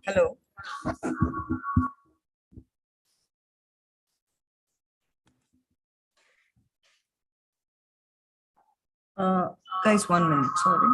Hello. Guys, 1 minute, sorry.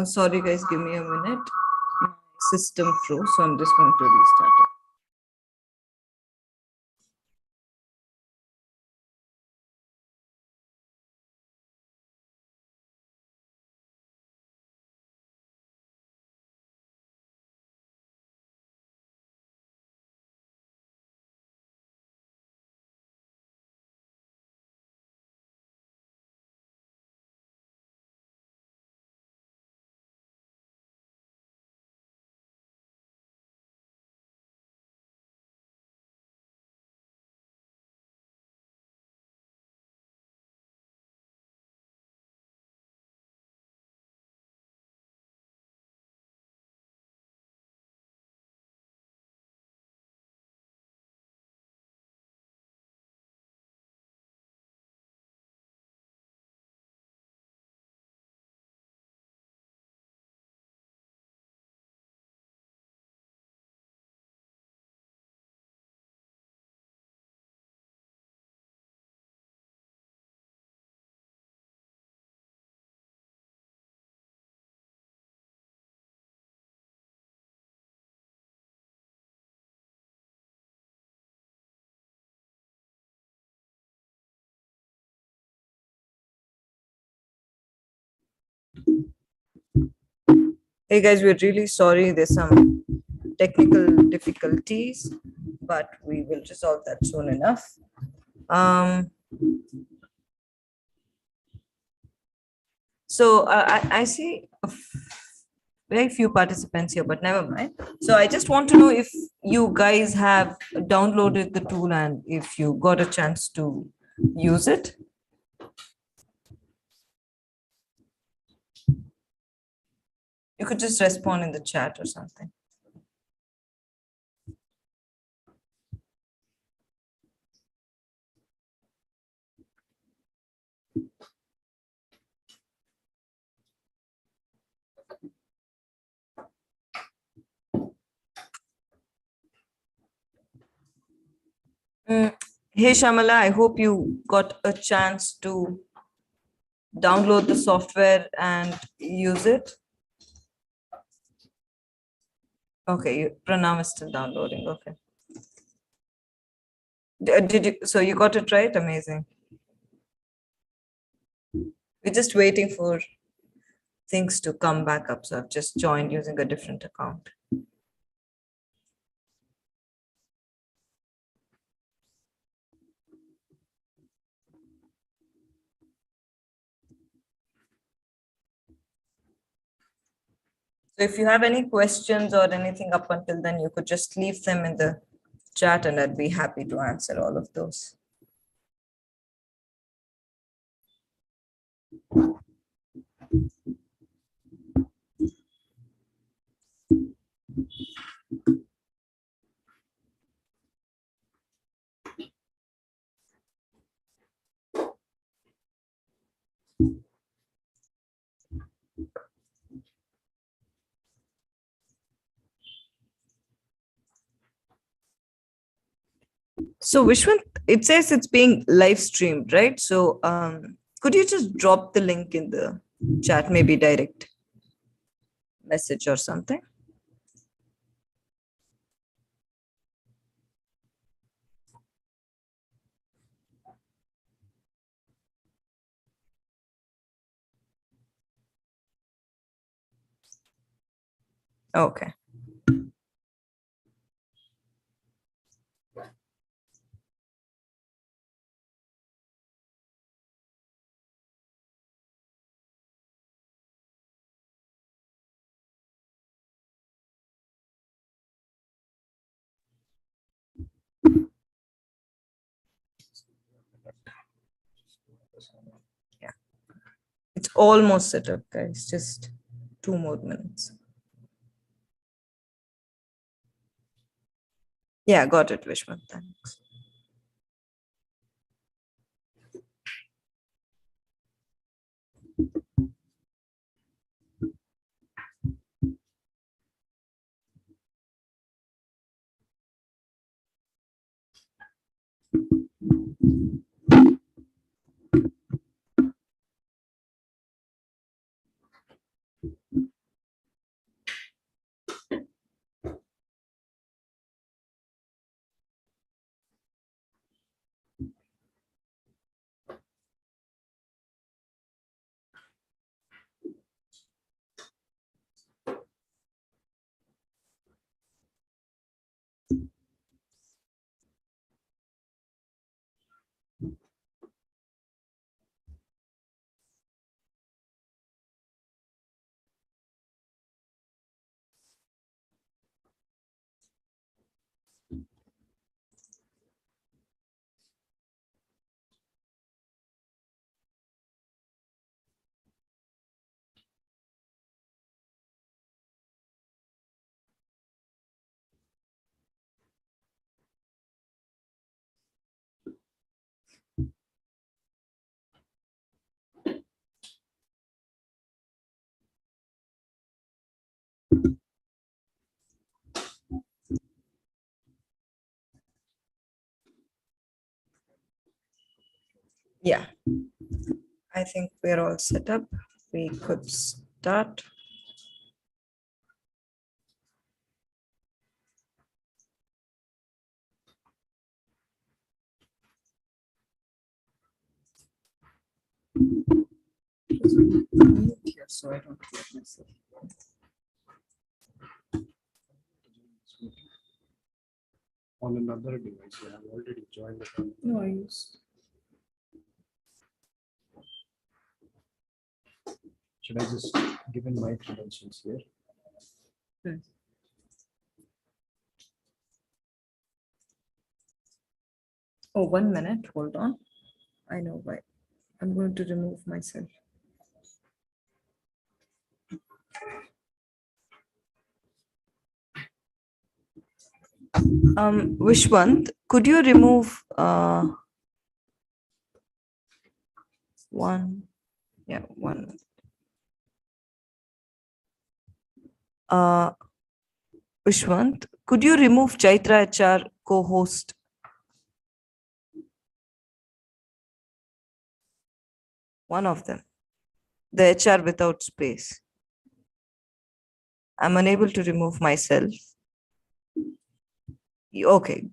Sorry, guys, give me a minute. My system froze, so I'm just going to restart it. Hey guys, we're really sorry. There's some technical difficulties, but we will resolve that soon enough. So I see very few participants here, but never mind. So I just want to know if you guys have downloaded the tool and if you got a chance to use it. You could just respond in the chat or something. Hey Shamala, I hope you got a chance to download the software and use it. Okay, Pranam is still downloading. Okay. Did you? So you got it right? Amazing. We're just waiting for things to come back up. So I've just joined using a different account. So if you have any questions or anything up until then, you could just leave them in the chat and I'd be happy to answer all of those. So Vishwant, it says it's being live streamed, right? So could you just drop the link in the chat, maybe direct message or something? Okay. Yeah. It's almost set up, guys. Just 2 more minutes. Yeah, got it, Vishwan. Thanks. Yeah, I think we're all set up. We could start. Here, so I don't hear myself. On another device, you have already joined the. No, I used. Should I just give in my credentials here? Oh, 1 minute. Hold on. I know why. I'm going to remove myself. Vishwant, could you remove one? Yeah, one. Vishwant, could you remove Chaitra HR co-host? One of them. The HR without space. I'm unable to remove myself. Okay.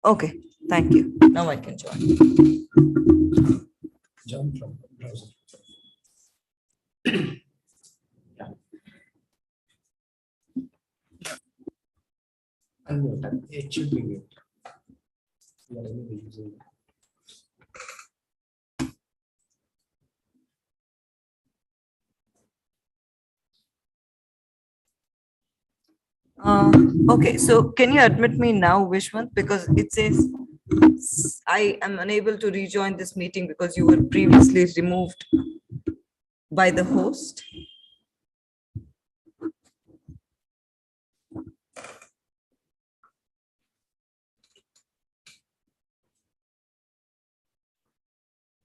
Okay, thank you. Now I can join. Join from browser. And it should be mute. Whatever we're using. Okay, so can you admit me now, Vishwant? Because it says I am unable to rejoin this meeting because you were previously removed by the host.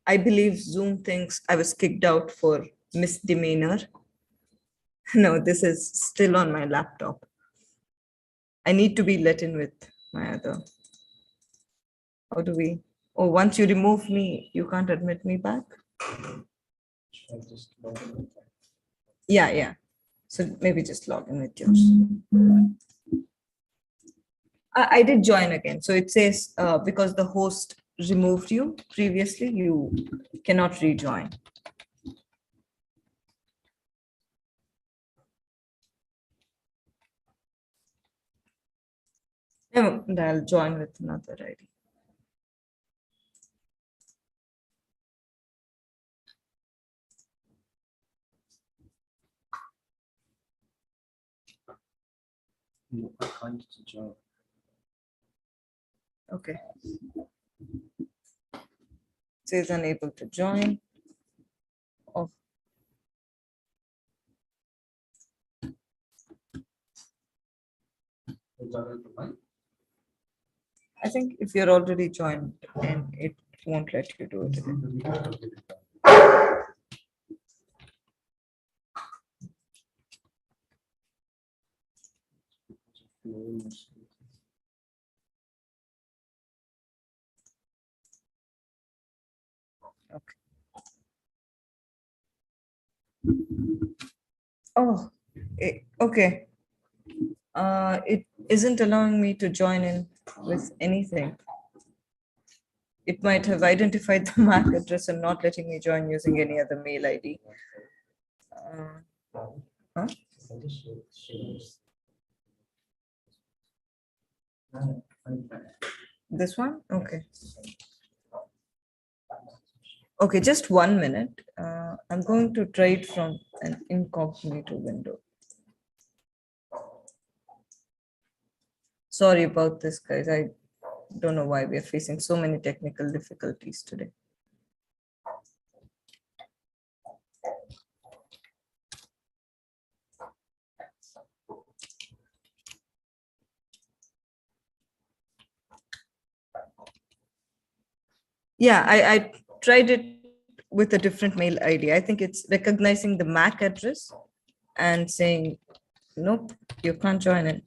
I believe Zoom thinks I was kicked out for misdemeanor. No, this is still on my laptop. I need to be let in with my other. How do we? Oh, once you remove me, you can't admit me back? Should I just log in? Yeah, yeah. So maybe just log in with yours. I did join again. So it says because the host removed you previously, you cannot rejoin. And I'll join with another ID. No, I can't join. Okay. Says unable to join. Oh. I think if you're already joined, and it won't let you do it again. Okay. Oh, okay. It isn't allowing me to join in with anything. It might have identified the MAC address and not letting me join using any other mail ID. Huh? This one? Okay. Okay, just 1 minute. I'm going to try it from an incognito window. Sorry about this, guys. I don't know why we are facing so many technical difficulties today. Yeah, I tried it with a different mail ID. I think it's recognizing the MAC address and saying, nope, you can't join in.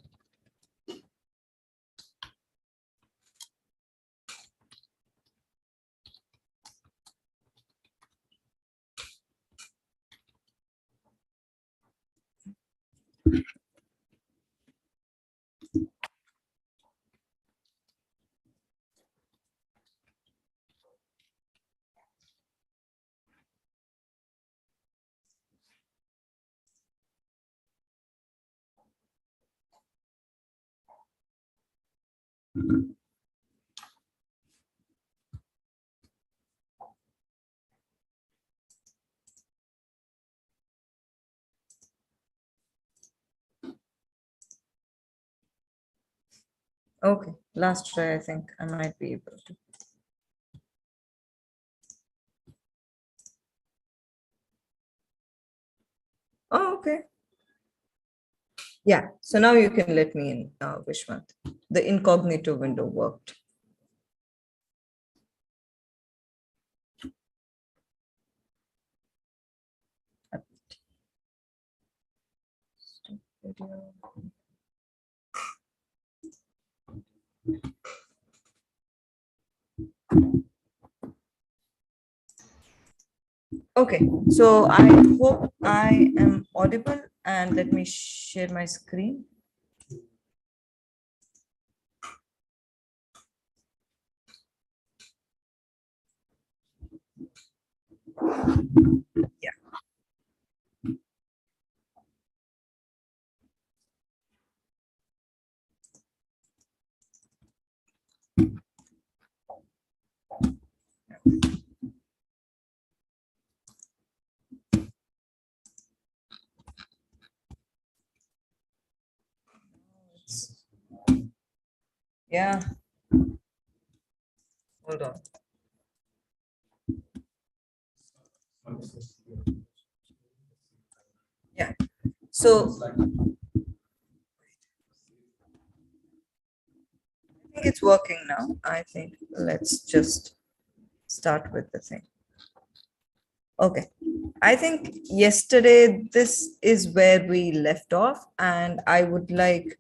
Okay, last try, I think I might be able to. Oh, okay. Yeah, so now you can let me in, Vishwant. The incognito window worked. Stop video. Okay, so I hope I am audible, and let me share my screen. Yeah. Yeah. Hold on. Yeah. So I think it's working now. I think let's just start with the thing. Okay. I think yesterday this is where we left off, and I would like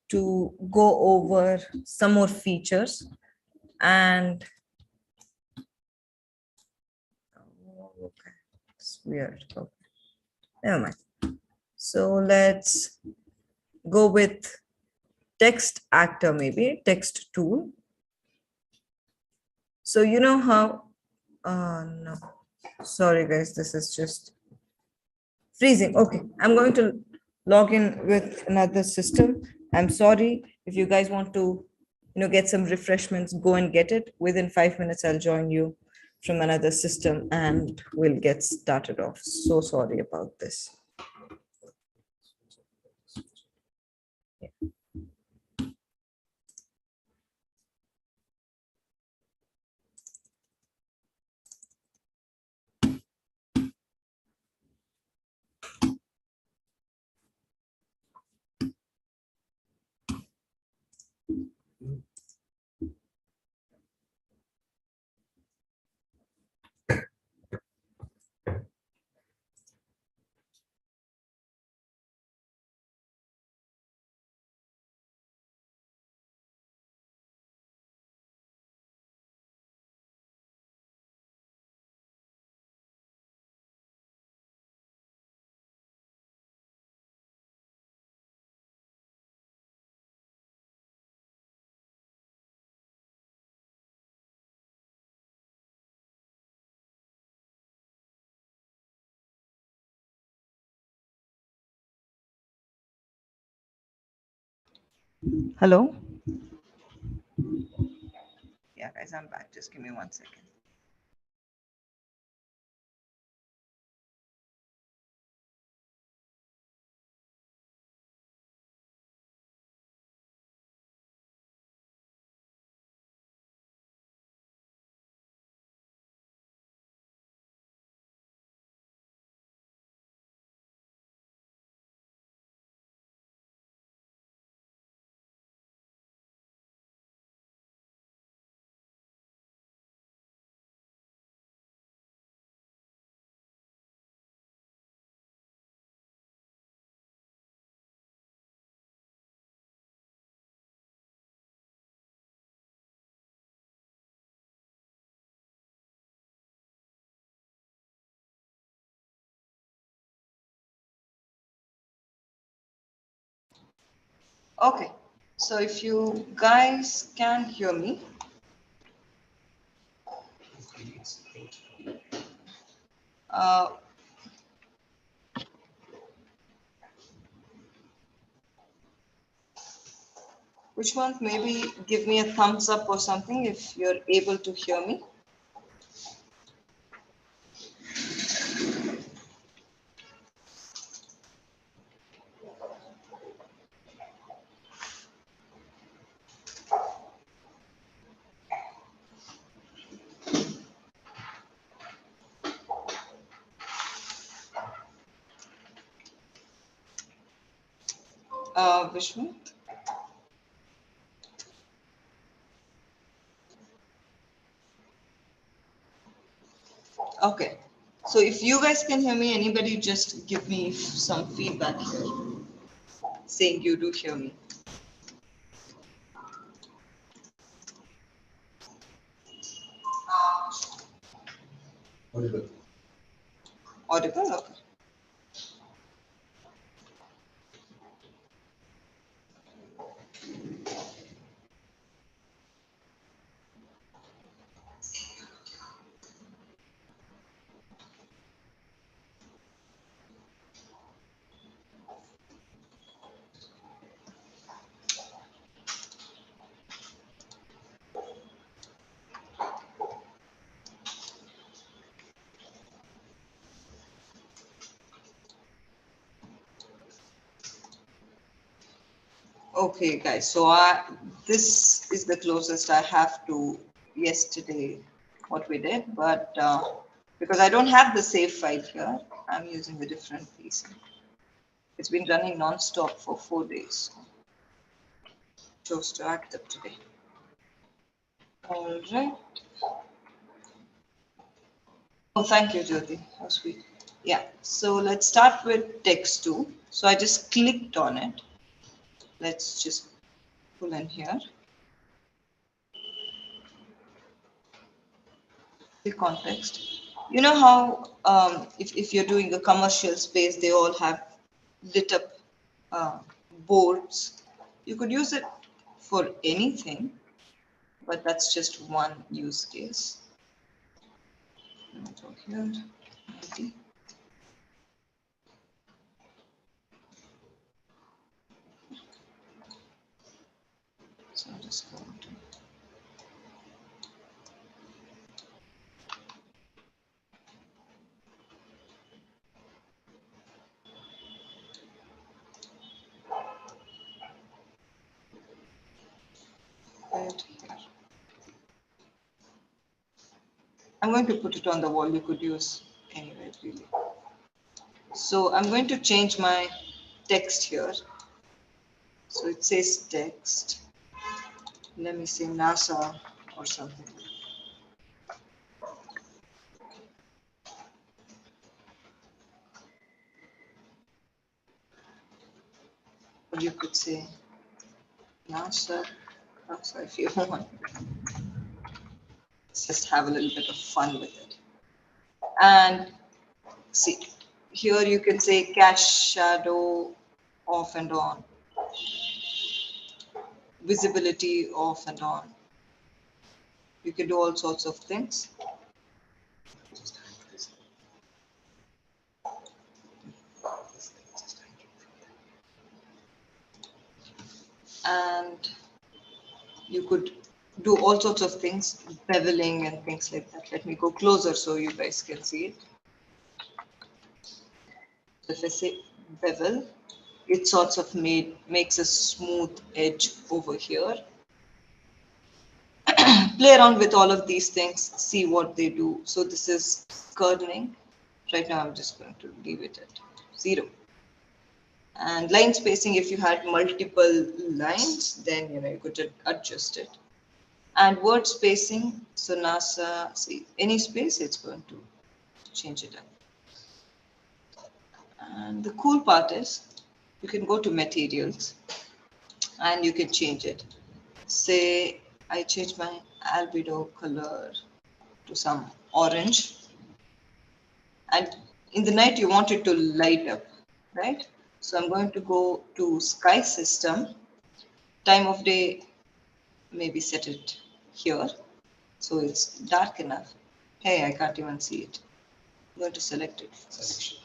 to go over some more features and okay, it's weird. Okay. Never mind. So let's go with text actor, maybe text tool. So you know how, no, sorry guys, this is just freezing. Okay, I'm going to log in with another system. I'm sorry. If you guys want to, get some refreshments, go and get it. Within 5 minutes, I'll join you from another system and we'll get started off. So sorry about this. Yeah. Hello? Yeah, guys, I'm back. Just give me 1 second. Okay, so if you guys can hear me, uh, which one? Maybe give me a thumbs up or something if you're able to hear me. Vishnu? Okay. So if you guys can hear me, anybody just give me some feedback here, saying you do hear me. Audible. Audible? Okay. Okay, guys. So this is the closest I have to yesterday what we did, but because I don't have the save file here, I'm using a different piece. It's been running non-stop for 4 days. Chose to act up today. All right. Oh, thank you, Jyoti. How sweet. Yeah. So let's start with text 2. So I just clicked on it. Let's just pull in here. The context. You know how if you're doing a commercial space, they all have lit up uh, boards. You could use it for anything, but that's just one use case. Go here, maybe. So I'll just go to right here. I'm going to put it on the wall. You could use anywhere really. So I'm going to change my text here. So it says text. Let me say NASA or something. Or you could say NASA if you want. Let's just have a little bit of fun with it. And see, here you can say cache shadow off and on, visibility off and on. You can do all sorts of things. and you could do all sorts of things, beveling and things like that. Let me go closer so you guys can see it. If I say bevel, it sorts of makes a smooth edge over here. Play around with all of these things, see what they do. So this is kerning. Right now I'm just going to leave it at 0. And line spacing, if you had multiple lines, then you could adjust it. And word spacing, so NASA, see any space, it's going to change it up. And the cool part is you can go to materials and you can change it. Say I change my albedo color to some orange, and in the night you want it to light up, right? So I'm going to go to sky system, time of day, maybe set it here so it's dark enough. Hey, I can't even see it. I'm going to select it. Selection.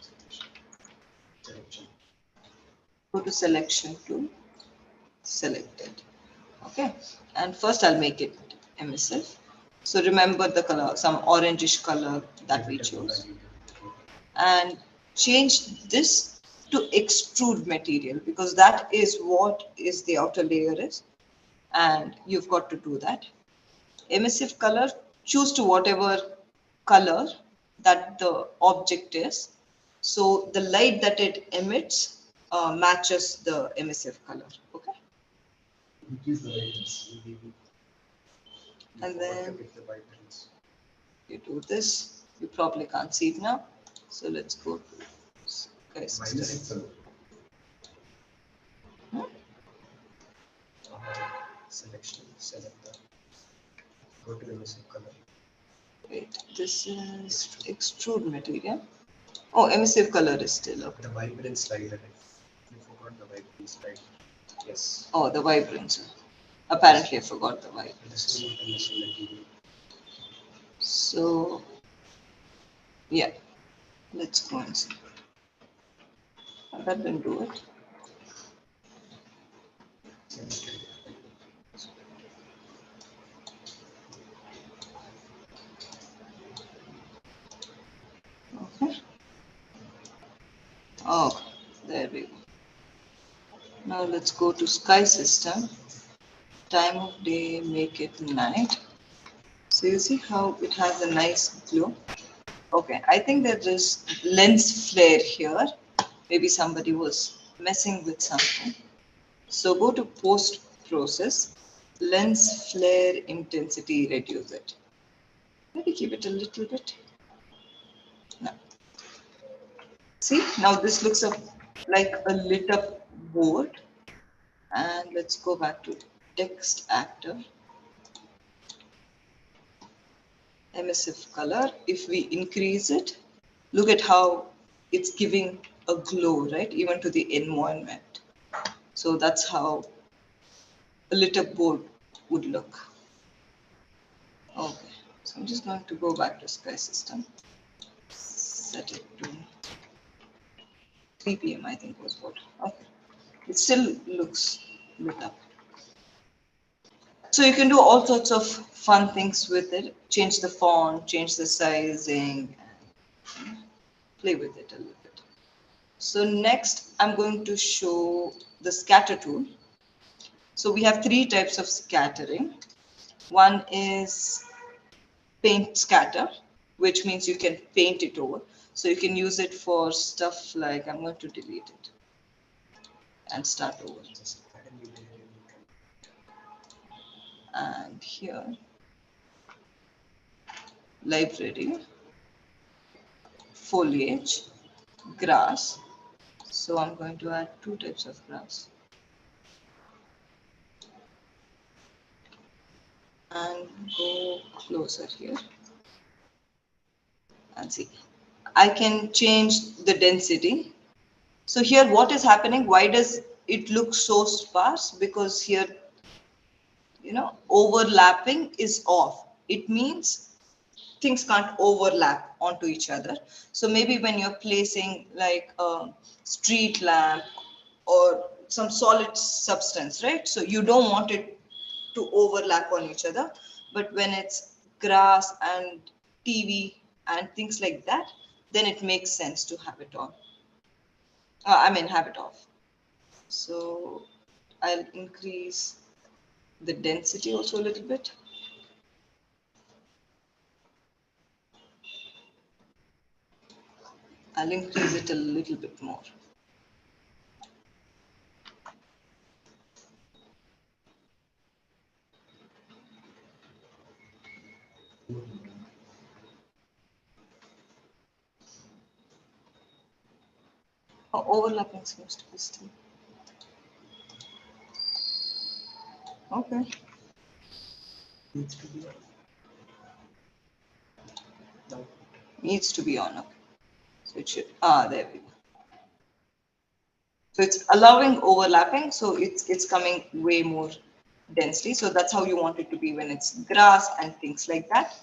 Go to selection tool, select it. Okay, and first I'll make it emissive. So remember the color, some orangish color that we chose, and change this to extrude material, because that is what is the outer layer is, and you've got to do that. Emissive color, choose to whatever color that the object is, so the light that it emits matches the emissive color. Okay, and then you do this. You probably can't see it now, so let's go to sky system. Selection, select the, go to emissive color. Wait, this is extrude material. Oh, emissive color is still okay. The vibrance slider. You forgot the vibrance slider. Yes. Oh, the vibrance. Apparently, I forgot the vibrance. This is not emissive material. So, yeah, let's go and see. That didn't do it. Okay. Oh, there we go. Now let's go to sky system. Time of day, make it night. So you see how it has a nice glow. Okay, I think there is lens flare here. Maybe somebody was messing with something. So go to post process, lens flare intensity, reduce it. Maybe keep it a little bit. No. See, now this looks like a lit up board. And let's go back to text actor. Emissive color. If we increase it, look at how it's giving a glow, right? Even to the environment. So that's how a lit up board would look. Okay, so I'm just going to go back to sky system. Set it to 3 p.m. I think was what. Okay, it still looks lit up. So you can do all sorts of fun things with it. Change the font, change the sizing, and play with it a little bit. So next, I'm going to show the scatter tool. So we have 3 types of scattering. One is paint scatter, which means you can paint it over. So you can use it for stuff like, I'm going to delete it and start over. And here, library, foliage, grass. So I'm going to add 2 types of grass. And go closer here. And see, I can change the density. So here what is happening? Why does it look so sparse? Because here, overlapping is off. It means things can't overlap onto each other. So maybe when you're placing like a street lamp or some solid substance, right? So you don't want it to overlap on each other. But when it's grass and TV and things like that, then it makes sense to have it on. Have it off. So I'll increase the density also a little bit. I'll increase it a little bit more. Oh, overlapping seems to be still. Okay. Needs to be on. Now, Needs to be on. Okay. So it should, there we go. So it's allowing overlapping, so it's coming way more densely. So that's how you want it to be when it's grass and things like that.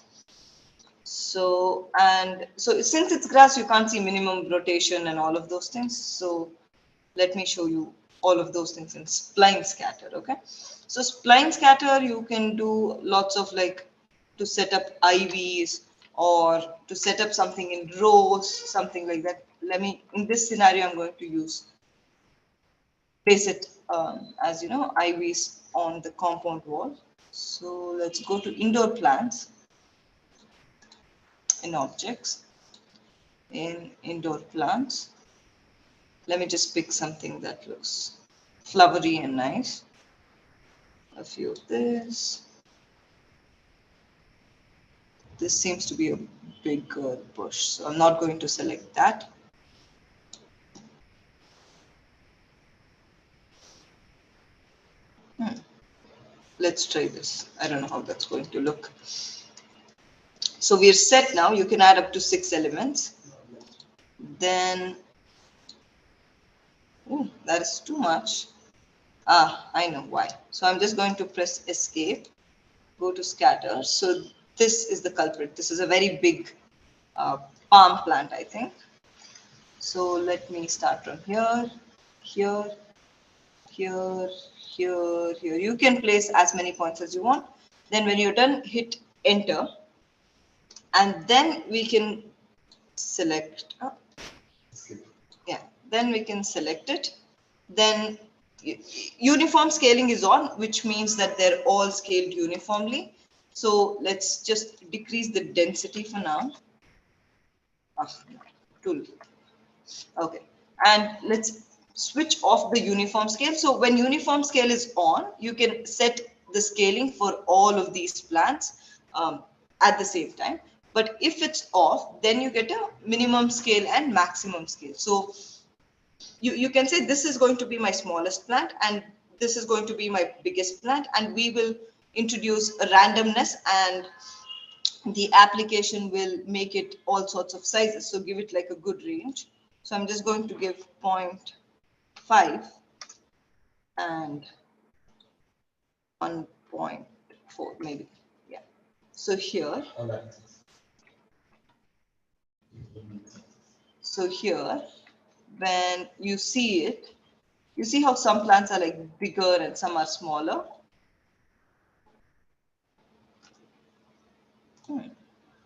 So, and so since it's grass, you can't see minimum rotation and all of those things. So let me show you all of those things in spline scatter, okay? So spline scatter, you can do lots of like to set up IVs or to set up something in rows, something like that. Let me, in this scenario, I'm going to use place it as you know, IVs on the compound wall. So let's go to indoor plants in objects. In indoor plants, let me just pick something that looks flowery and nice. A few of this. This seems to be a bigger bush, so I'm not going to select that. Let's try this. I don't know how that's going to look. So we're set now. You can add up to 6 elements. Then, that is too much. I know why. So I'm just going to press escape, go to scatter. So this is the culprit. This is a very big palm plant, I think. So let me start from here, here, here, here, here. You can place as many points as you want. Then when you're done, hit enter. And then we can select, yeah, then we can select it. Then uniform scaling is on, which means that they're all scaled uniformly. So let's just decrease the density for now. Too little. Okay, and let's switch off the uniform scale. So when uniform scale is on, you can set the scaling for all of these plants at the same time. But if it's off, then you get a minimum scale and maximum scale. So you can say this is going to be my smallest plant and this is going to be my biggest plant, and we will introduce a randomness and the application will make it all sorts of sizes. So give it like a good range. So I'm just going to give 0.5 and 1.4 maybe. Yeah. So here. So here, when you see it, you see how some plants are like bigger and some are smaller.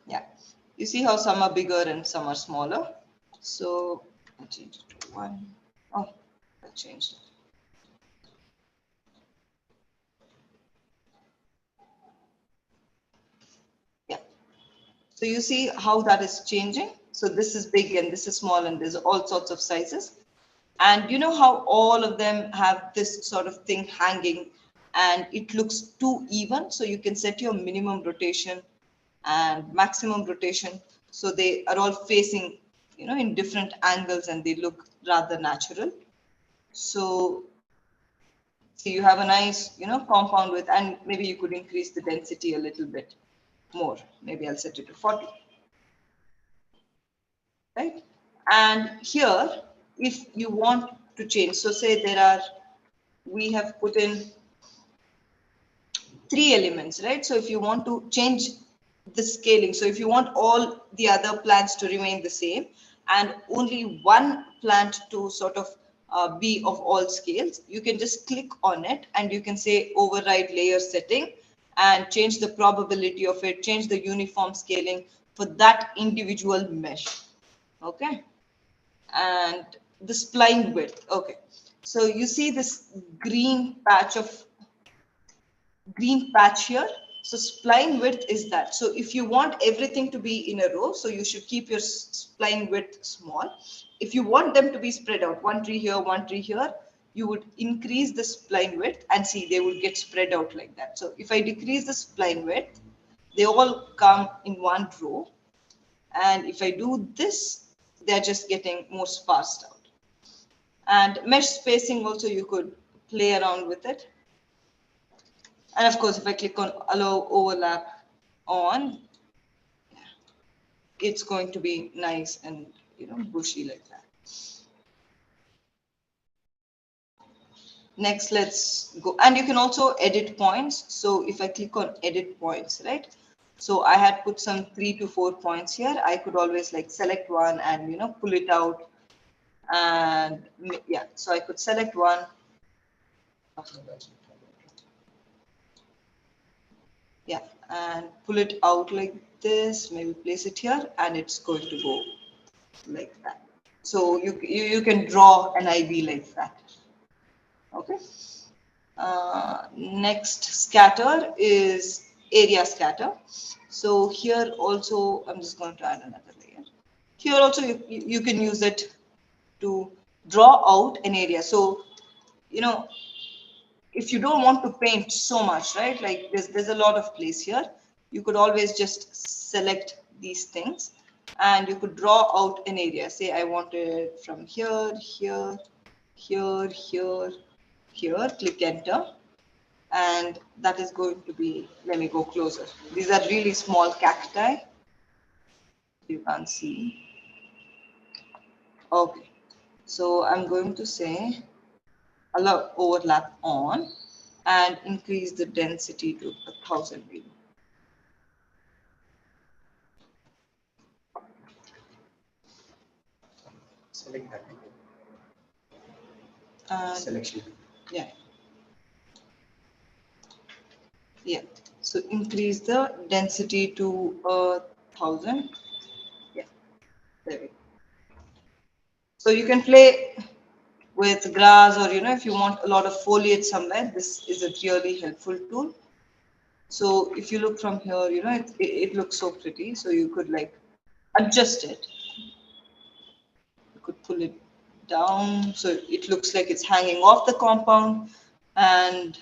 Yeah. You see how some are bigger and some are smaller. So I change it to 1. Oh, I changed it. Yeah. So you see how that is changing. So this is big and this is small and there's all sorts of sizes. And you know how all of them have this sort of thing hanging and it looks too even. So you can set your minimum rotation and maximum rotation. So they are all facing, you know, in different angles and they look rather natural. So you have a nice, you know, compound with, and maybe you could increase the density a little bit more. Maybe I'll set it to 40. Right? And here, if you want to change, so say we have put in 3 elements, right? So if you want to change the scaling, so if you want all the other plants to remain the same and only one plant to sort of be of all scales, you can just click on it and you can say override layer setting and change the probability of it, change the uniform scaling for that individual mesh. Okay. And the spline width. Okay. So you see this green patch here. So spline width is that. So if you want everything to be in a row, so you should keep your spline width small. If you want them to be spread out, one tree here, you would increase the spline width and see they would get spread out like that. So if I decrease the spline width, they all come in one row. And if I do this, they're just getting more sparsed out. And mesh spacing also, you could play around with it. And of course, if I click on allow overlap on, it's going to be nice and bushy like that. Next, let's go. And you can also edit points. So if I click on edit points, right? So I had put some 3 to 4 points here. I could always like select one and pull it out. And yeah, so I could select one. Yeah, and pull it out like this, maybe place it here, and it's going to go like that. So you can draw an IV like that. Okay. Next scatter is area scatter. So here also, I'm just going to add another layer. Here also you can use it to draw out an area. So, if you don't want to paint so much, right? Like there's a lot of place here. You could always just select these things and you could draw out an area. Say I want it from here, here, here, here, here, click enter. And that is going to be, let me go closer. These are really small cacti. You can't see. Okay. So I'm going to say allow overlap on and increase the density to 1000 maybe. Select that. Selection. Yeah. Yeah. So increase the density to 1000. Yeah. There we go. So you can play with grass, or if you want a lot of foliage somewhere, this is a really helpful tool. So if you look from here, it looks so pretty. So you could like adjust it. You could pull it down so it looks like it's hanging off the compound, and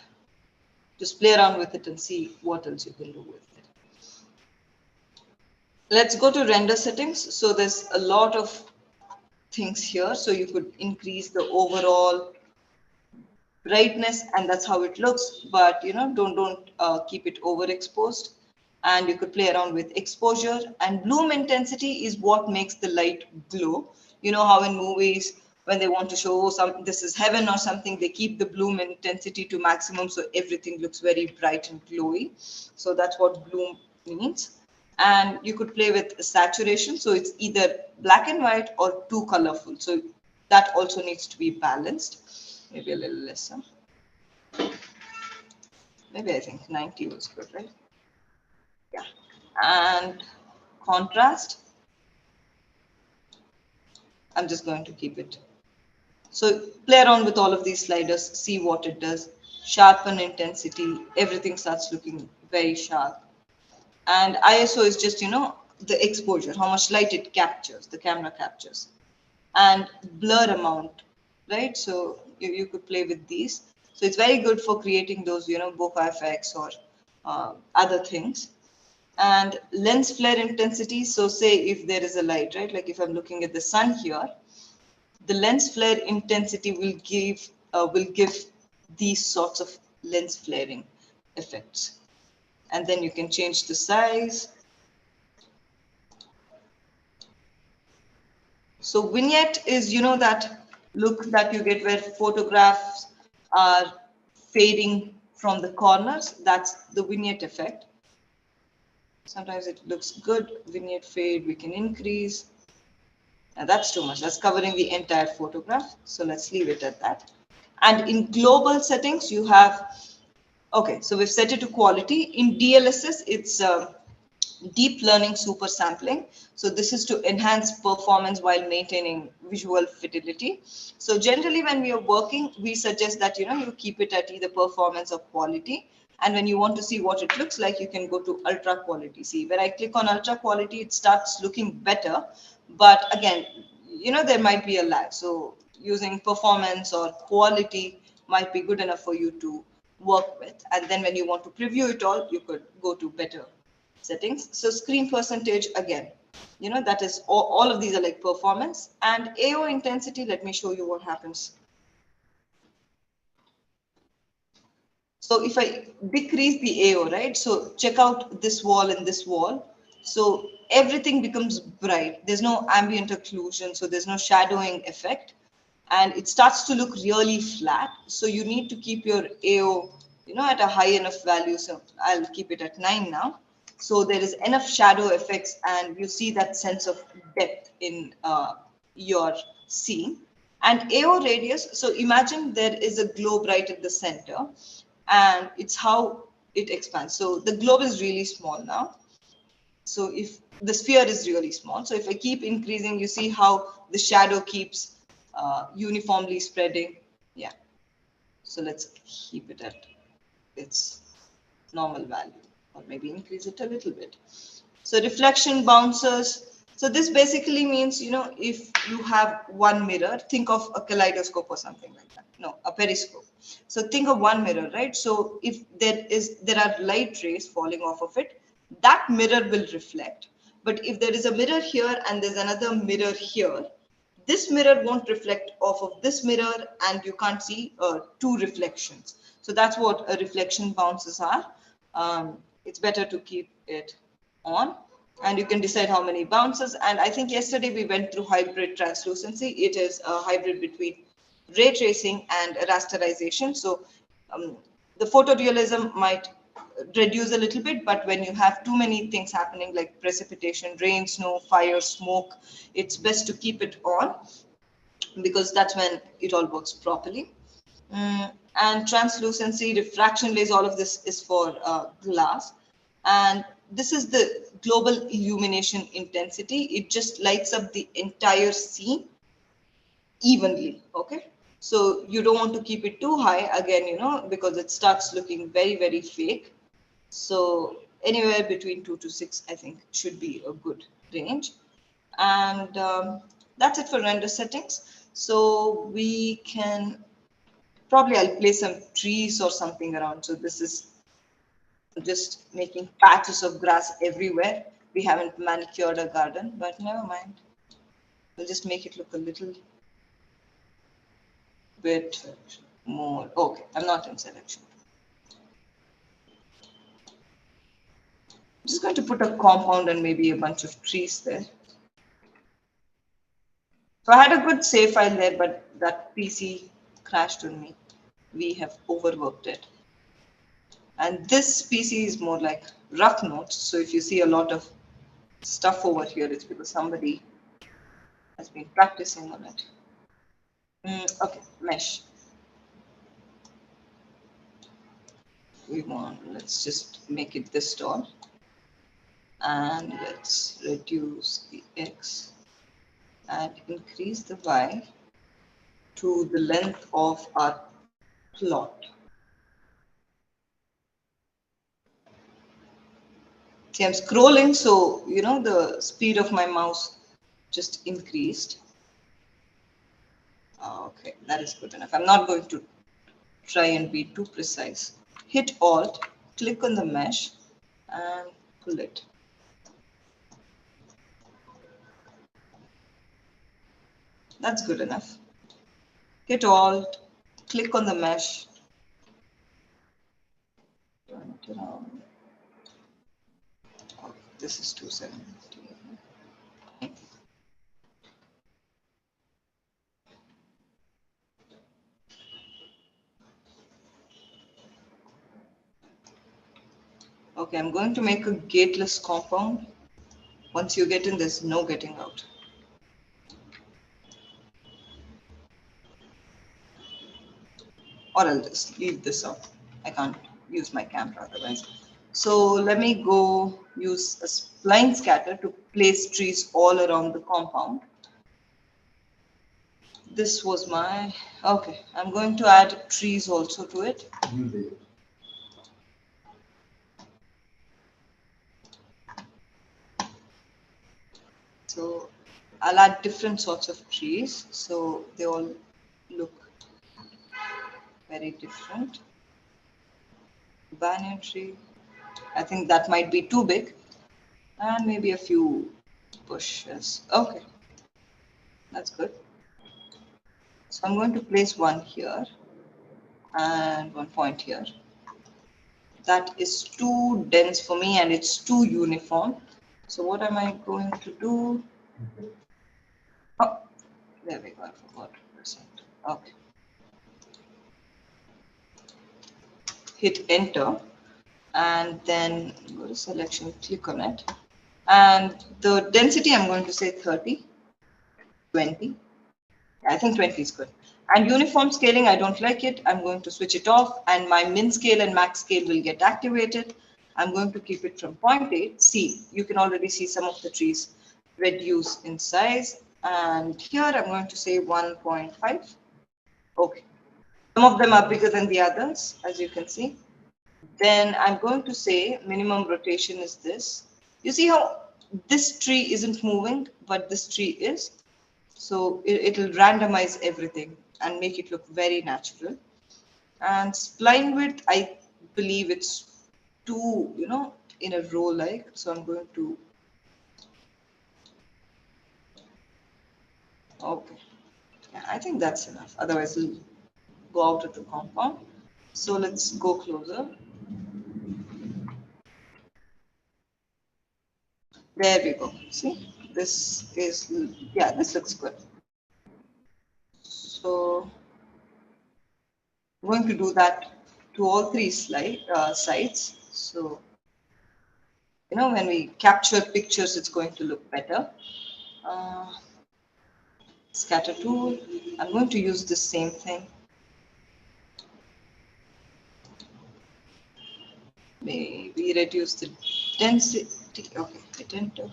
just play around with it and see what else you can do with it. Let's go to render settings. So there's a lot of things here. So you could increase the overall brightness, and that's how it looks, but don't keep it overexposed. And you could play around with exposure, and bloom intensity is what makes the light glow. You know how in movies when they want to show this is heaven or something, they keep the bloom intensity to maximum so everything looks very bright and glowy. So that's what bloom means. And you could play with saturation, so it's either black and white or too colorful, so that also needs to be balanced. Maybe a little lesser. Maybe I think 90 was good, right? Yeah. And contrast, I'm just going to keep it. So play around with all of these sliders, see what it does. Sharpen intensity, everything starts looking very sharp. And ISO is just, the exposure, how much light it captures, the camera captures. And blur amount, right? So you could play with these. So it's very good for creating those, bokeh effects or other things. And lens flare intensity. So say if there is a light, right? Like if I'm looking at the sun here, the lens flare intensity will give these sorts of lens flaring effects. And then you can change the size. So vignette is, that look that you get where photographs are fading from the corners. That's the vignette effect. Sometimes it looks good. Vignette fade, we can increase. That's too much. That's covering the entire photograph. So let's leave it at that. And in global settings, you have, okay, so we've set it to quality. In DLSS, it's deep learning super sampling. So this is to enhance performance while maintaining visual fidelity. So generally when we are working, we suggest that, you keep it at either performance or quality. And when you want to see what it looks like, you can go to ultra quality. See, when I click on ultra quality, it starts looking better. But again, there might be a lag. So using performance or quality might be good enough for you to work with. And then when you want to preview it all, you could go to better settings. So screen percentage, again, that is all of these are like performance. And AO intensity, let me show you what happens. So if I decrease the AO, right? So check out this wall and this wall. So everything becomes bright. There's no ambient occlusion, so there's no shadowing effect. And it starts to look really flat. So you need to keep your AO, at a high enough value. So I'll keep it at 9 now. So there is enough shadow effects and you see that sense of depth in your scene. And AO radius, so imagine there is a globe right at the center and it's how it expands. So the globe is really small now. So if the sphere is really small, so if I keep increasing, you see how the shadow keeps uniformly spreading. Yeah. So let's keep it at its normal value, or maybe increase it a little bit. So reflection bounces. So this basically means, if you have one mirror, think of a kaleidoscope or something like that. No, a periscope. So think of one mirror, right? So if there are light rays falling off of it, that mirror will reflect. But if there is a mirror here and there's another mirror here, this mirror won't reflect off of this mirror and you can't see two reflections. So that's what a reflection bounces are. It's better to keep it on and you can decide how many bounces. And I think yesterday we went through hybrid translucency. It is a hybrid between ray tracing and rasterization. So the photorealism might reduce a little bit, but when you have too many things happening like precipitation, rain, snow, fire, smoke, it's best to keep it on because that's when it all works properly. And translucency, diffraction layers, all of this is for glass. And this is the global illumination intensity. It just lights up the entire scene evenly, okay? So you don't want to keep it too high, again, because it starts looking very, very fake. So anywhere between 2 to 6, I think, should be a good range. And that's it for render settings. So we can, probably I'll place some trees or something around. So this is just making patches of grass everywhere. We haven't manicured a garden, but never mind. We'll just make it look a little bit more. Okay, I'm not in selection. I'm just going to put a compound and maybe a bunch of trees there. So I had a good save file there, but that PC crashed on me. We have overworked it. And this PC is more like rough notes. So if you see a lot of stuff over here, it's because somebody has been practicing on it. Okay, mesh. Let's just make it this tall. And let's reduce the X and increase the Y to the length of our plot. See, I'm scrolling, so the speed of my mouse just increased. Okay, that is good enough. I'm not going to try and be too precise. Hit Alt, click on the mesh, and pull it. That's good enough. Hit Alt, click on the mesh, turn it around. Oh, this is 270. Okay, I'm going to make a gateless compound. Once you get in, there's no getting out. or I'll just leave this out. I can't use my camera otherwise. So let me go use a spline scatter to place trees all around the compound. This was my, okay, I'm going to add trees also to it. So I'll add different sorts of trees, so they all look very different. Banyan tree, I think that might be too big, and maybe a few bushes. Okay, that's good. So I'm going to place one here and one point here. That is too dense for me and it's too uniform. So what am I going to do? Oh, there we go, I forgot %. Okay. Hit enter and then go to selection, click on it. And the density I'm going to say 30, 20. I think 20 is good. And uniform scaling, I don't like it. I'm going to switch it off and my min scale and max scale will get activated. I'm going to keep it from 0.8. See, you can already see some of the trees reduce in size. And here I'm going to say 1.5. Okay. Some of them are bigger than the others, as you can see. Then I'm going to say minimum rotation is this. You see how this tree isn't moving, but this tree is. So it'll randomize everything and make it look very natural. And spline width, I believe it's two, in a row like. So I'm going to, okay. Yeah, I think that's enough. Otherwise, it'll go out of the compound. So let's go closer. There we go. See, this is, yeah, this looks good. So I'm going to do that to all three sides. So, when we capture pictures, it's going to look better. Scatter tool. I'm going to use the same thing. Maybe reduce the density. Okay, hit enter.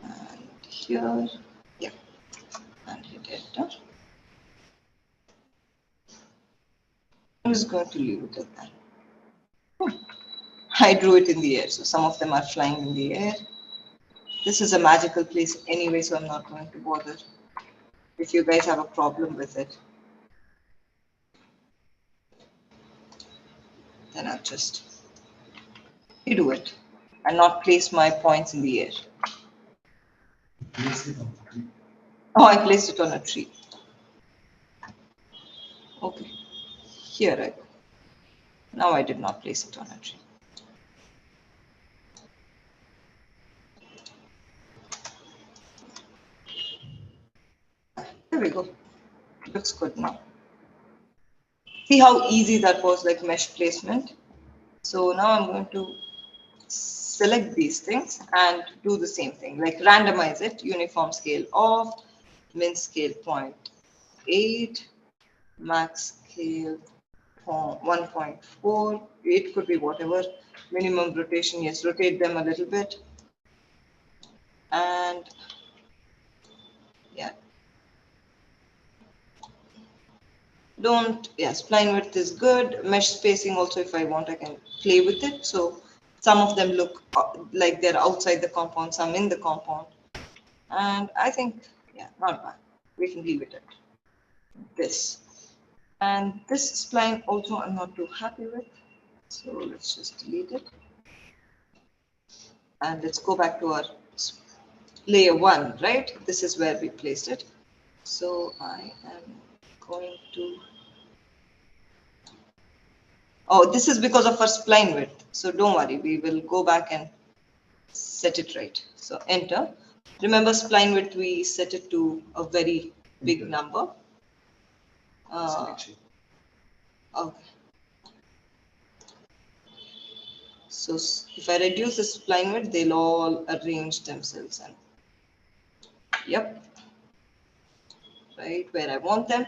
And here, yeah, and hit enter. I'm just going to leave it at that. I drew it in the air, so some of them are flying in the air. This is a magical place anyway, so I'm not going to bother if you guys have a problem with it. Then I'll just redo it and not place my points in the air. Oh, I placed it on a tree. Okay, here I go. Now I did not place it on a tree. There we go. Looks good now. See how easy that was, like mesh placement. So now I'm going to select these things and do the same thing, like randomize it, uniform scale off, min scale 0.8, max scale 1.4, it could be whatever, minimum rotation, yes, rotate them a little bit. And yeah, spline width is good. Mesh spacing also, if I want, I can play with it. So some of them look like they're outside the compound, some in the compound. And I think, yeah, not bad. We can leave it at this. And this spline also I'm not too happy with. So let's just delete it. And let's go back to our layer 1, right? This is where we placed it. So I am going to, oh, this is because of our spline width. So don't worry, we will go back and set it right. So enter. Remember spline width, we set it to a very big number. Okay. So if I reduce the spline width, they'll all arrange themselves and yep, right where I want them.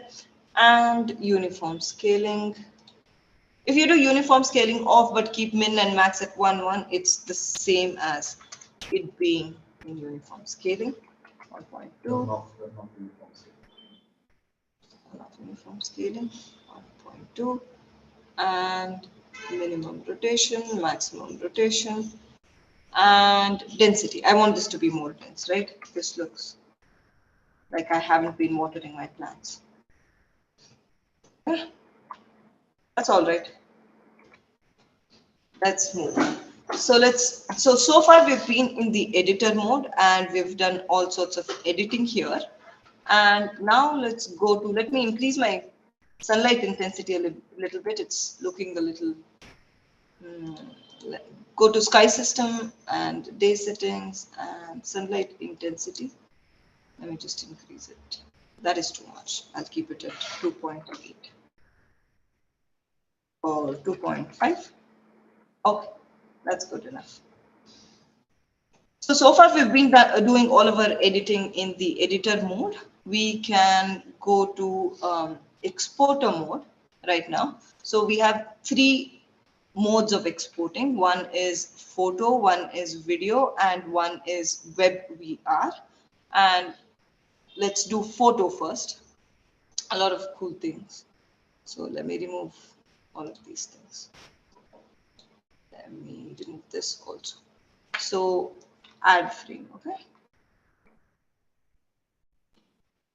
And uniform scaling. If you do uniform scaling off but keep min and max at 1, 1, it's the same as it being in uniform scaling. 1.2. Not uniform scaling. Not uniform scaling. 1.2. And minimum rotation, maximum rotation, and density. I want this to be more dense, right? This looks like I haven't been watering my plants. Yeah, that's all right. Let's move. So far we've been in the editor mode and we've done all sorts of editing here. And now let me increase my sunlight intensity a little bit. It's looking a little, go to sky system and day settings and sunlight intensity. Let me just increase it. That is too much. I'll keep it at 2.8 or 2.5. Okay, that's good enough. So far we've been doing all of our editing in the editor mode. We can go to exporter mode right now. So we have 3 modes of exporting. One is photo, one is video, and one is web VR. And let's do photo first. A lot of cool things. So let me remove all of these things. Let me remove this also. So add frame, okay?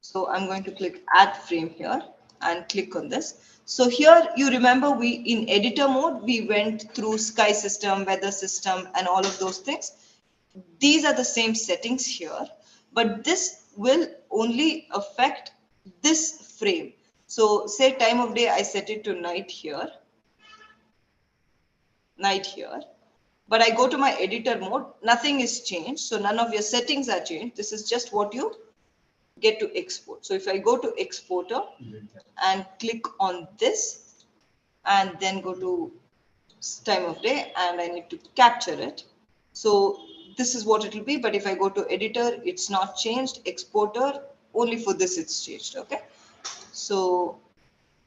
So I'm going to click add frame here and click on this. So here you remember we in editor mode, we went through sky system, weather system, and all of those things. These are the same settings here, but this will only affect this frame. So say time of day, I set it to night here, but I go to my editor mode, nothing is changed. So none of your settings are changed. This is just what you get to export. So if I go to exporter and click on this and then go to time of day and I need to capture it. So this is what it will be. But if I go to editor, it's not changed. Exporter, only for this it's changed. Okay. So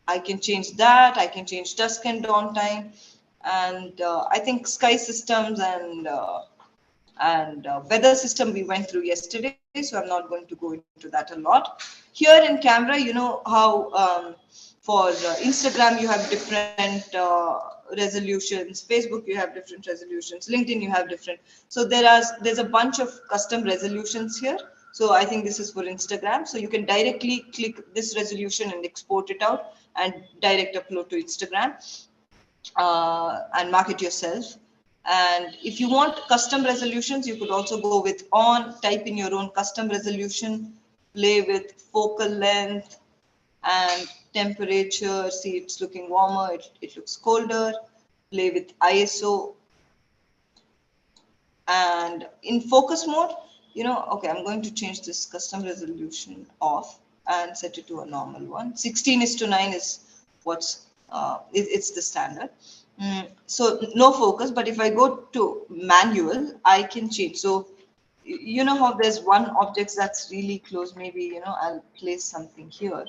I can change that. I can change dusk and dawn time. And I think sky systems and weather system we went through yesterday, so I'm not going to go into that a lot. Here in camera, you know how for Instagram you have different resolutions, Facebook you have different resolutions, LinkedIn you have different. So there's a bunch of custom resolutions here. So I think this is for Instagram. So you can directly click this resolution and export it out and direct upload to Instagram and mark it yourself. And if you want custom resolutions, you could also go with on, type in your own custom resolution, play with focal length and temperature. See, it's looking warmer, it looks colder. Play with ISO. And in focus mode, you know, okay, I'm going to change this custom resolution off and set it to a normal one. 16:9 is what's, it's the standard. So no focus, but if I go to manual, I can change. So you know how there's one object that's really close, maybe, you know, I'll place something here.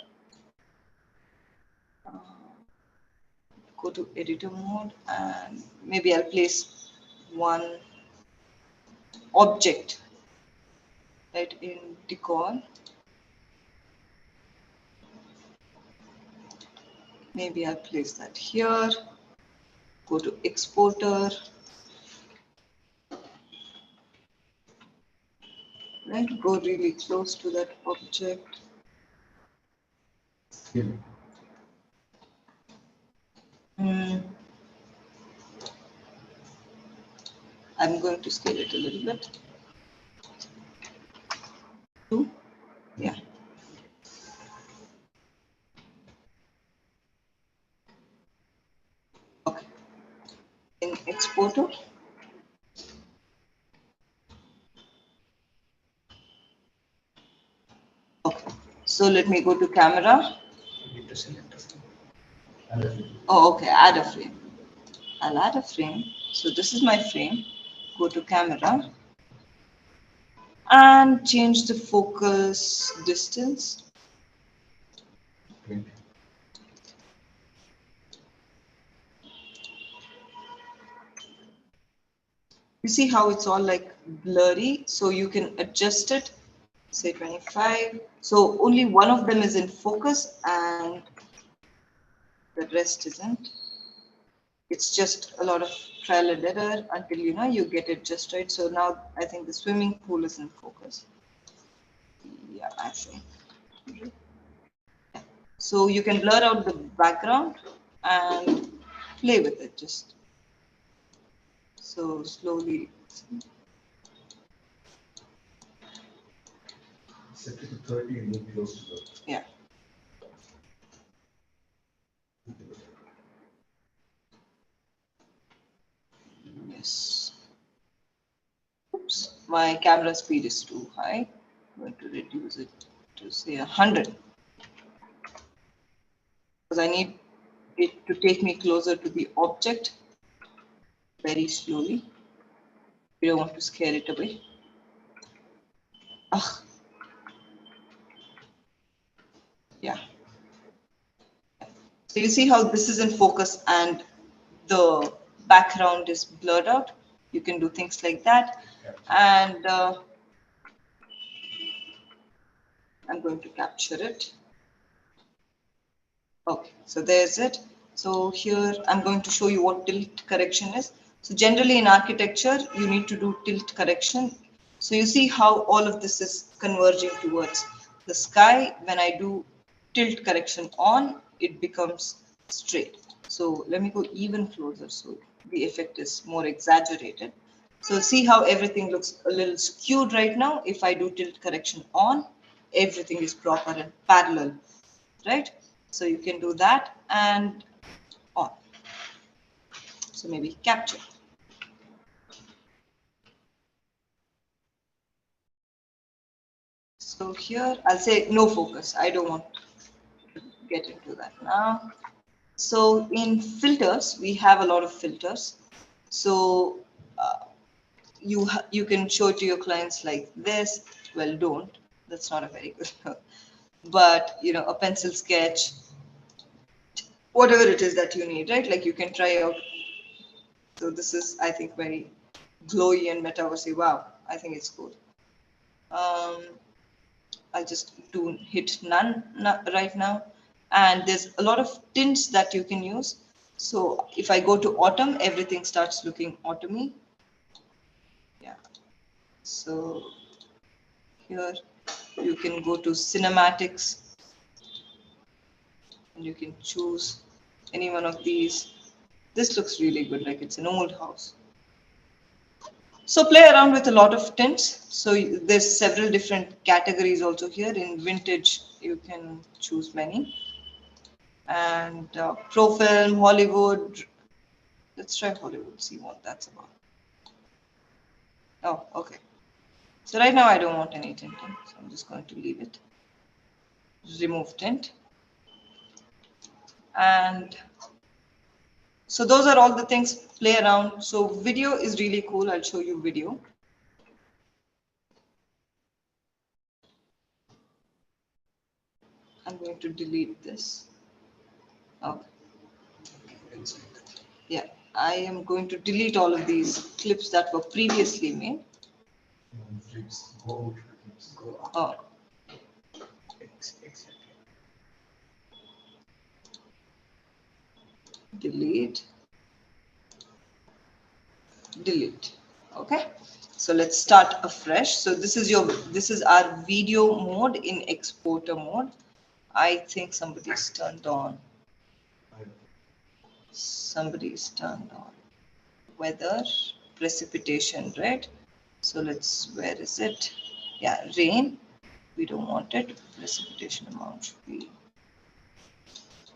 Go to editor mode and maybe I'll place one object right in decor. Maybe I'll place that here. Go to exporter. Right, go really close to that object. I'm going to scale it a little bit. Yeah. Okay. In exporter. Okay. So let me go to camera. You need to select a frame. Oh, okay. Add a frame. I'll add a frame. So this is my frame. Go to camera and change the focus distance. Okay. You see how it's all like blurry, so you can adjust it, say 25. So only one of them is in focus and the rest isn't. It's just a lot of trial and error until you get it just right. So now I think the swimming pool is in focus. Yeah, I think. So you can blur out the background and play with it just so slowly. Set it to 30 and move close to the. Yeah. Yes. Oops, my camera speed is too high. I'm going to reduce it to say 100 because I need it to take me closer to the object very slowly. We don't want to scare it away. Ah, yeah. So you see how this is in focus and the background is blurred out. You can do things like that. And I'm going to capture it. Okay, so there's it. So here I'm going to show you what tilt correction is. So generally in architecture, you need to do tilt correction. So you see how all of this is converging towards the sky. When I do tilt correction on, it becomes straight. So let me go even closer so the effect is more exaggerated. So see how everything looks a little skewed right now. If I do tilt correction on, everything is proper and parallel, right? So you can do that and on. So maybe capture. So here I'll say no focus. I don't want to get into that now. So in filters, we have a lot of filters. So you can show it to your clients like this. Well, don't. That's not a very good. But a pencil sketch, whatever it is that you need, right? Like you can try out. So this is, I think, very glowy and metaverse. Wow, I think it's cool. I'll just hit none right now. And there's a lot of tints that you can use. So if I go to autumn, everything starts looking autumny. Yeah. So here you can go to cinematics and you can choose any one of these. This looks really good, like it's an old house. So play around with a lot of tints. So there's several different categories also here. In vintage, you can choose many. And pro film, Hollywood. Let's try Hollywood, see what that's about. Oh, okay. So right now I don't want any tinting, so I'm just going to leave it. Remove tint. And so those are all the things, play around. So video is really cool. I'll show you video. I'm going to delete this. Okay. Yeah, I am going to delete all of these clips that were previously made. Go up. Oh. Exactly. Delete. Delete. Okay. So let's start afresh. So this is our video mode in exporter mode. I think somebody's turned on. Somebody's turned on. Weather, precipitation, right? So where is it? Yeah, rain. We don't want it. Precipitation amount should be.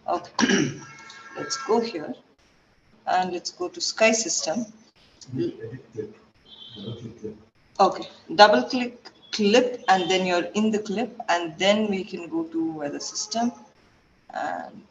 Okay. Let's go here and let's go to sky system. Okay, double click clip and then you're in the clip and then we can go to weather system and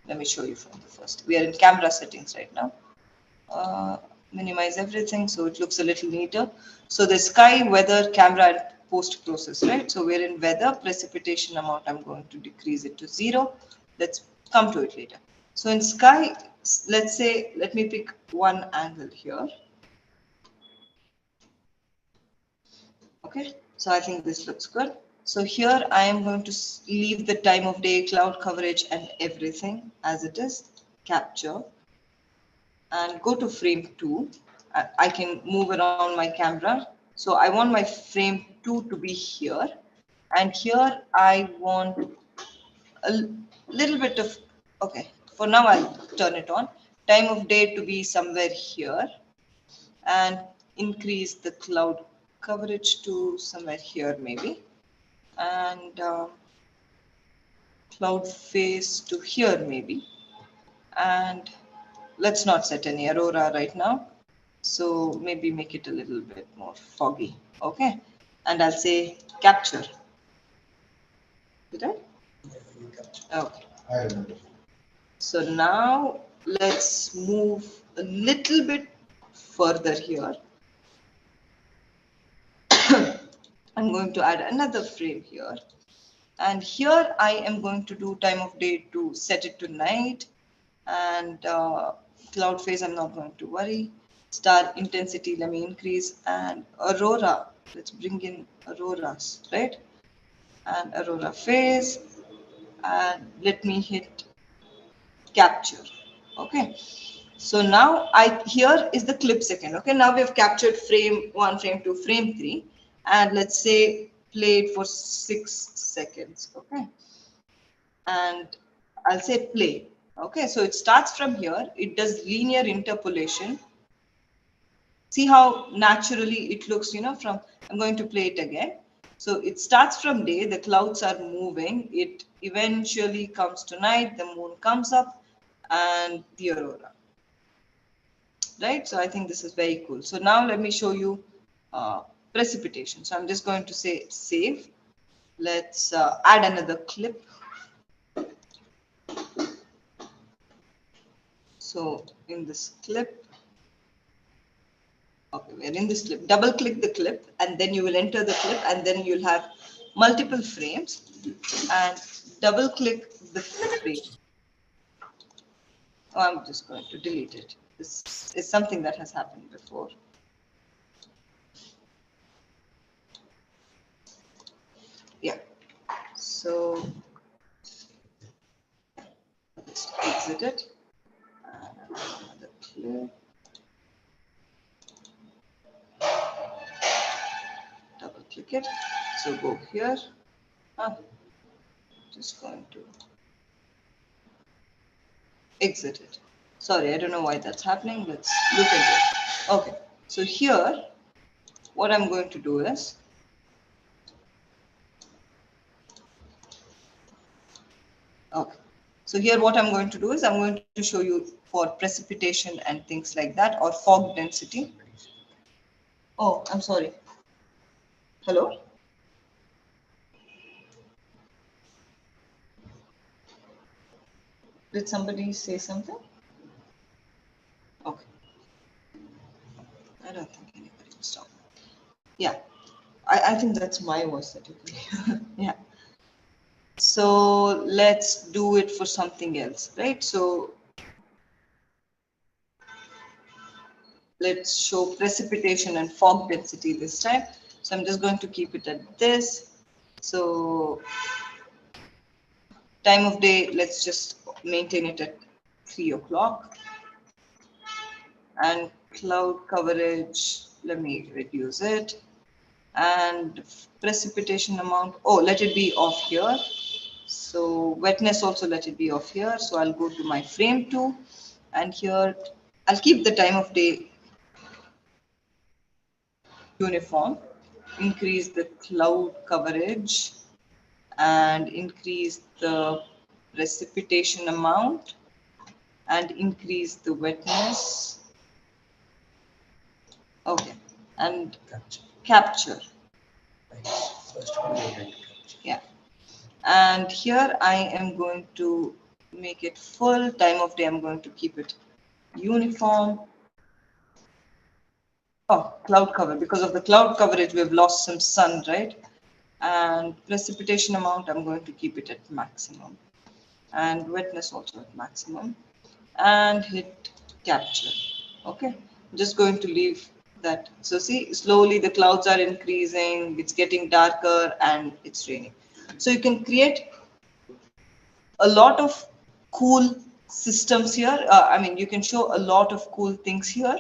Let me show you from the first. We are in camera settings right now. Minimize everything so it looks a little neater. So the sky, weather, camera, and post process, right? So we're in weather, precipitation amount. I'm going to decrease it to 0. Let's come to it later. So in sky, let's say, let me pick one angle here. Okay, so I think this looks good. So here I am going to leave the time of day, cloud coverage, and everything as it is. Capture and go to frame 2. I can move around my camera. So I want my frame 2 to be here. And here I want a little bit of, okay, for now I'll turn it on. Time of day to be somewhere here. And increase the cloud coverage to somewhere here maybe. And cloud face to here maybe. And let's not set any aurora right now. So maybe make it a little bit more foggy. Okay. And I'll say capture. Did I? Okay. I remember. So now let's move a little bit further here. I'm going to add another frame here. And here I am going to do time of day to set it to night. And cloud phase, I'm not going to worry. Star intensity, let me increase. And aurora, let's bring in auroras, right? And aurora phase. And let me hit capture. Okay. So now here is the clip second. Okay. Now we have captured frame 1, frame 2, frame 3. And let's say play it for 6 seconds. Okay. And I'll say play. Okay, so it starts from here. It does linear interpolation. See how naturally it looks, from, I'm going to play it again. So it starts from day, the clouds are moving. It eventually comes to night, the moon comes up and the aurora. Right, so I think this is very cool. So now let me show you precipitation. So I'm just going to say save. Let's add another clip. So in this clip, okay, we're in this clip. Double click the clip and then you will enter the clip and then you'll have multiple frames and double click the frame. Oh, I'm just going to delete it. This is something that has happened before. Yeah. So let's exit it. And another clip. Double click it. So go here. Just going to exit it. Sorry, I don't know why that's happening. Let's look into it. Okay, so here, what I'm going to do is, okay, so here what I'm going to do is I'm going to show you for precipitation and things like that, or fog density. Oh, I'm sorry. Hello? Did somebody say something? Okay. I don't think anybody was talking. Yeah, I think that's my voice that you can hear. Yeah. So let's do it for something else, right? So let's show precipitation and fog density this time. So I'm just going to keep it at this. So time of day, let's just maintain it at 3 o'clock. And cloud coverage, let me reduce it. And precipitation amount, oh, let it be off here. So wetness also let it be off here. So I'll go to my frame 2 and here I'll keep the time of day uniform, increase the cloud coverage and increase the precipitation amount and increase the wetness. Okay, and capture. First one we are going to capture. Yeah, and here I am going to make it full. Time of day, I'm going to keep it uniform. Oh, cloud cover. Because of the cloud coverage, we've lost some sun, right? And precipitation amount, I'm going to keep it at maximum. And wetness also at maximum. And hit capture. Okay, I'm just going to leave that. So see, slowly the clouds are increasing, it's getting darker and it's raining. So you can create a lot of cool systems here. I mean, you can show a lot of cool things here,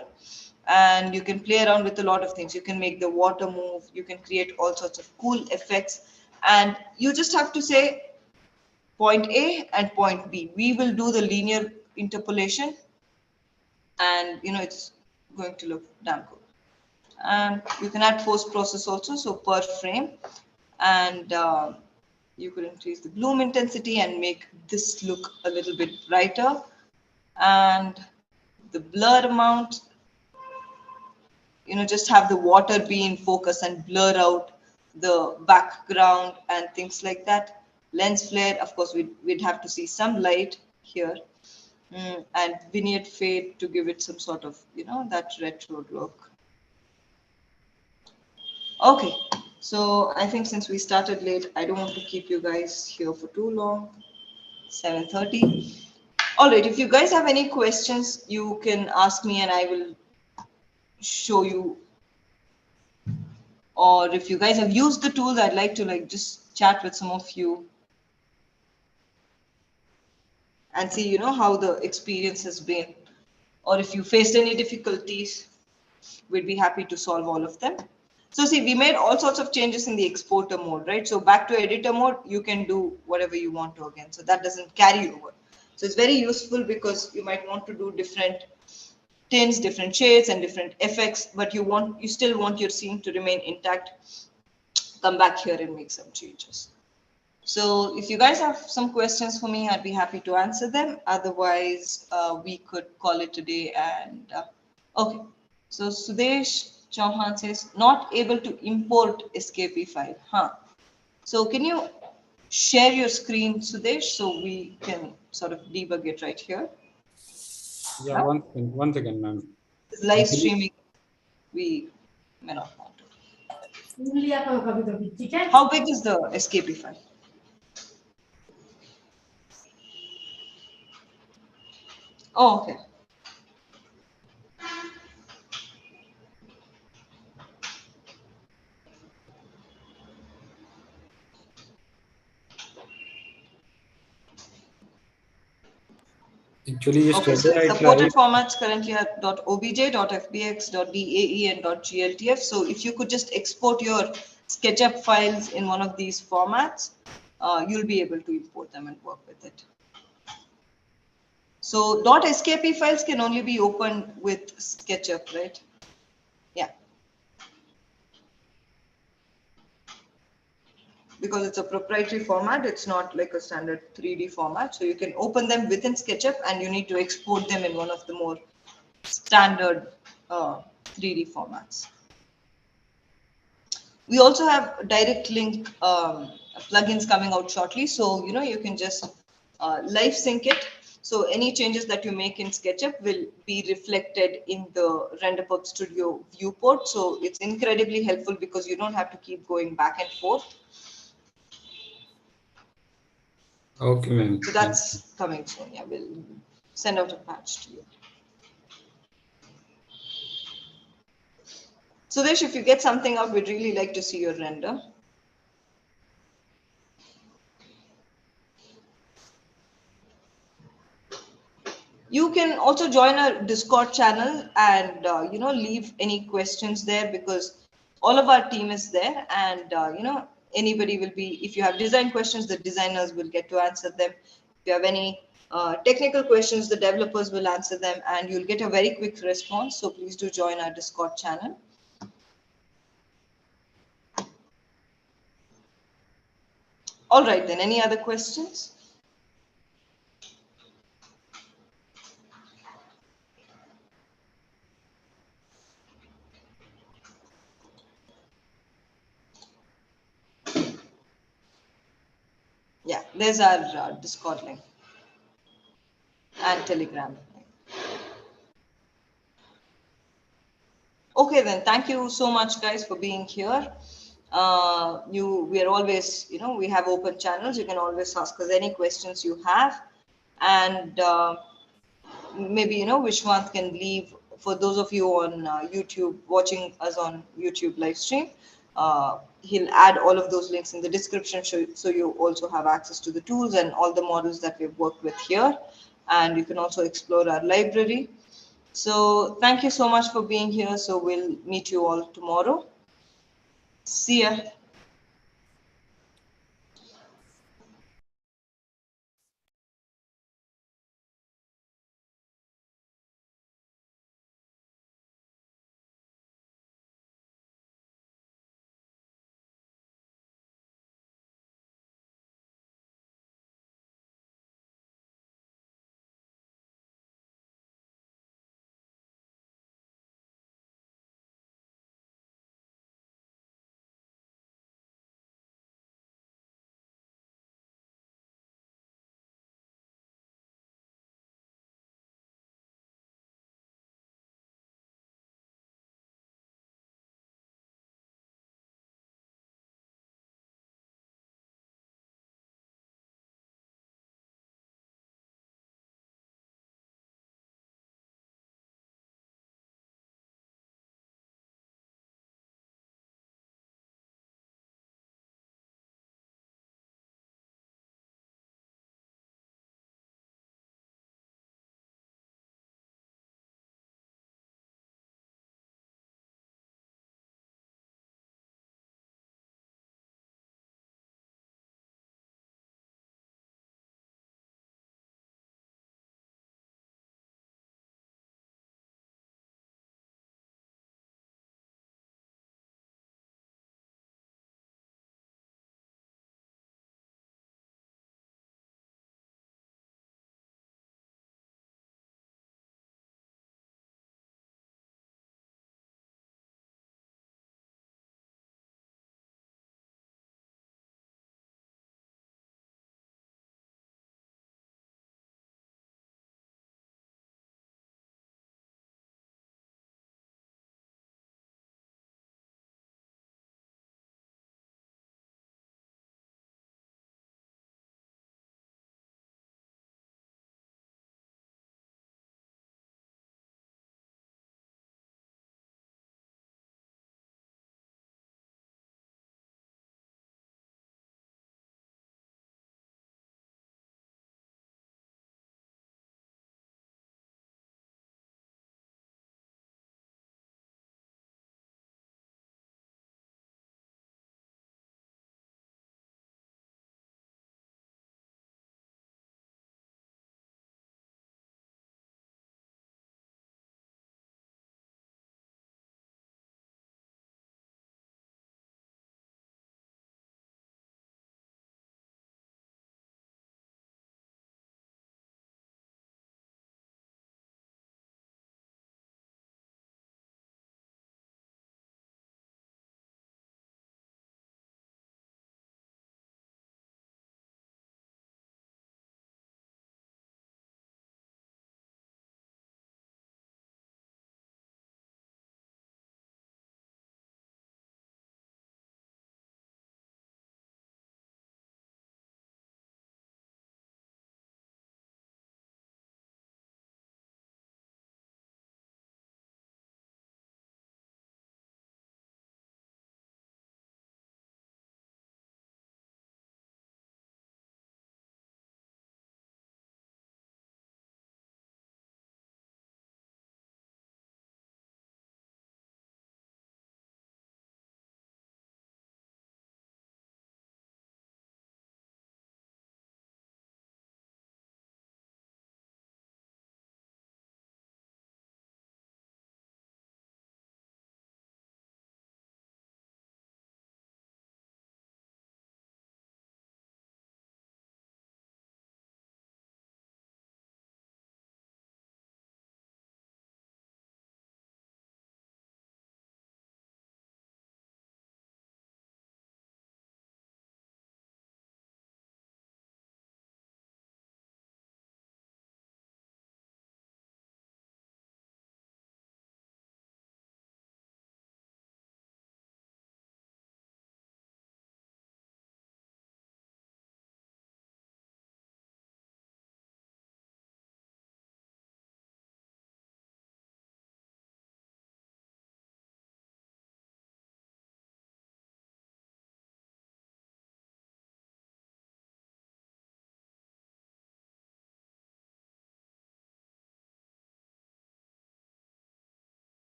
and you can play around with a lot of things. You can make the water move, you can create all sorts of cool effects, and you just have to say point A and point B. We will do the linear interpolation, and it's going to look damn cool. And you can add post process also, so per frame, and you could increase the bloom intensity and make this look a little bit brighter. And the blur amount, just have the water be in focus and blur out the background and things like that. Lens flare, of course, we'd have to see some light here. And vignette fade to give it some sort of, that retro look. Okay, so I think since we started late, I don't want to keep you guys here for too long. 7:30. All right, if you guys have any questions, you can ask me and I will show you. Or if you guys have used the tools, I'd like to just chat with some of you and see, how the experience has been. Or if you faced any difficulties, we'd be happy to solve all of them. So see, we made all sorts of changes in the exporter mode, right? So back to editor mode, you can do whatever you want to again. So that doesn't carry over. So it's very useful because you might want to do different tints, different shades and different effects, but you still want your scene to remain intact. Come back here and make some changes. So if you guys have some questions for me, I'd be happy to answer them. Otherwise, we could call it a day. And okay, so Sudesh Chauhan says, not able to import escape file. So can you share your screen, Sudesh, so we can sort of debug it right here? Yeah, one second, ma'am. Live streaming, we may not want to. How big is the escape file? Oh, okay. Actually, Okay, so yesterday I supported tried. formats currently are .obj, .fbx, .dae, and .gltf. So if you could just export your SketchUp files in one of these formats, you'll be able to import them and work with it. So .skp files can only be opened with SketchUp, right? Yeah. Because it's a proprietary format, it's not like a standard 3D format. So you can open them within SketchUp and you need to export them in one of the more standard 3D formats. We also have direct link plugins coming out shortly. So, you can just live sync it. So any changes that you make in SketchUp will be reflected in the RenderPub Studio viewport. So it's incredibly helpful because you don't have to keep going back and forth. Okay, ma'am. So that's coming soon. Yeah, we'll send out a patch to you. Sudesh, if you get something up, we'd really like to see your render. You can also join our Discord channel and leave any questions there, because all of our team is there, and anybody will be, if you have design questions, the designers will get to answer them. If you have any technical questions, the developers will answer them, and you'll get a very quick response. So please do join our Discord channel. All right, then, any other questions? Yeah, there's our Discord link. and Telegram. Okay, then thank you so much, guys, for being here. We are always, we have open channels. You can always ask us any questions you have, and maybe Vishwant can leave for those of you on YouTube watching us on YouTube live stream. He'll add all of those links in the description, so you also have access to the tools and all the models that we've worked with here, and you can also explore our library. So thank you so much for being here. So we'll meet you all tomorrow. See ya.